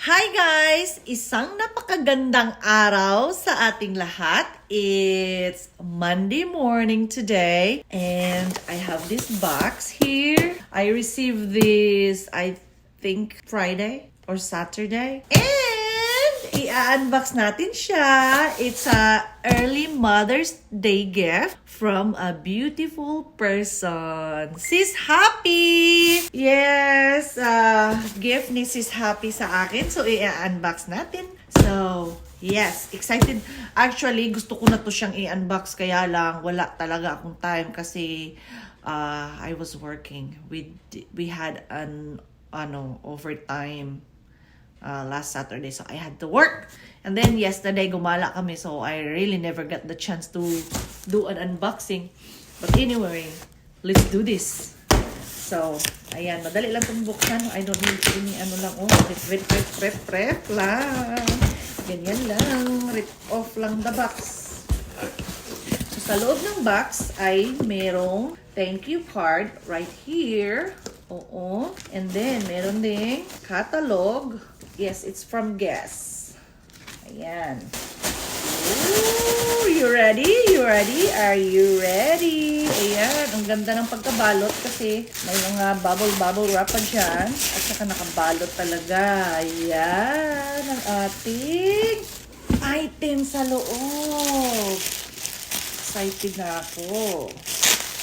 Hi guys! Isang napakagandang araw sa ating lahat. It's Monday morning today and I have this box here. I received this, I think, Friday or Saturday. And i-unbox natin siya. It's a early Mother's Day gift from a beautiful person. Sis Happy! Yes, gift ni Sis Happy sa akin. So, i-unbox natin. So, yes, excited. Actually, gusto ko na to siyang i-unbox. Kaya lang, wala talaga akong time kasi I was working. We had an overtime last Saturday, so I had to work. And then yesterday, gumala kami, so I really never got the chance to do an unboxing. But anyway, let's do this. So, ayan, madali lang itong buksan. I don't need any rip lang. Ganyan lang, rip off lang the box. So, sa loob ng box ay merong thank you card right here. Oo. And then, meron ding catalog. Yes, it's from Guess. Ayan. Ooh, you ready? You ready? Are you ready? Ayan, ang ganda ng pagkabalot kasi may mga bubble wrap pa dyan. At saka nakabalot talaga. Ayan, ang ating item sa loob. Excited na ako.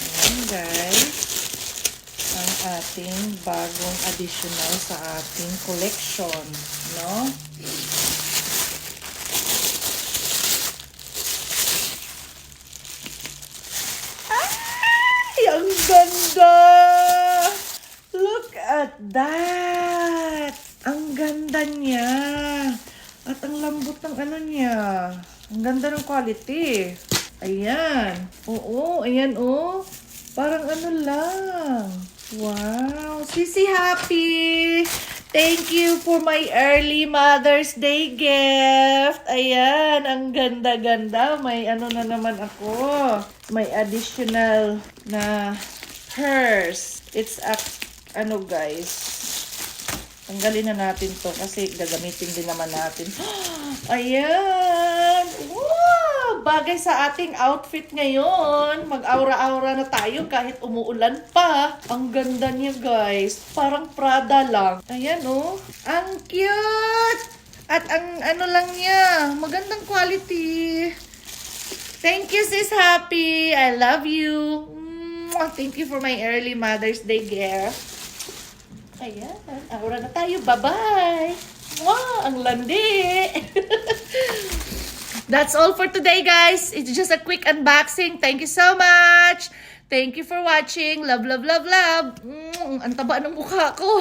Ayan, guys. Ang ating bagong additional sa ating collection, no? Ay, ang ganda! Look at that! Ang ganda niya. At ang lambot ng ano niya. Ang ganda ng quality. Ayan. Oo, ayan oh. Parang ano lang. Wow! Sisi Happy! Thank you for my early Mother's Day gift! Ayan, ang ganda-ganda. May ano na naman ako. May additional na purse. It's a, ano guys, tanggalin na natin to kasi gagamitin din naman natin. Ayan! Wow! Bagay sa ating outfit ngayon. Mag-aura-aura na tayo kahit umuulan pa. Ang ganda niya guys. Parang Prada lang. Ayan oh. Ang cute! At ang ano lang niya. Magandang quality. Thank you Sis Happy. I love you. Thank you for my early Mother's Day gift. Ayan. Aura na tayo. Bye-bye. Wow! Ang landi! That's all for today, guys. It's just a quick unboxing. Thank you so much. Thank you for watching. Love, love, love, love. Ang taba ng mukha ko.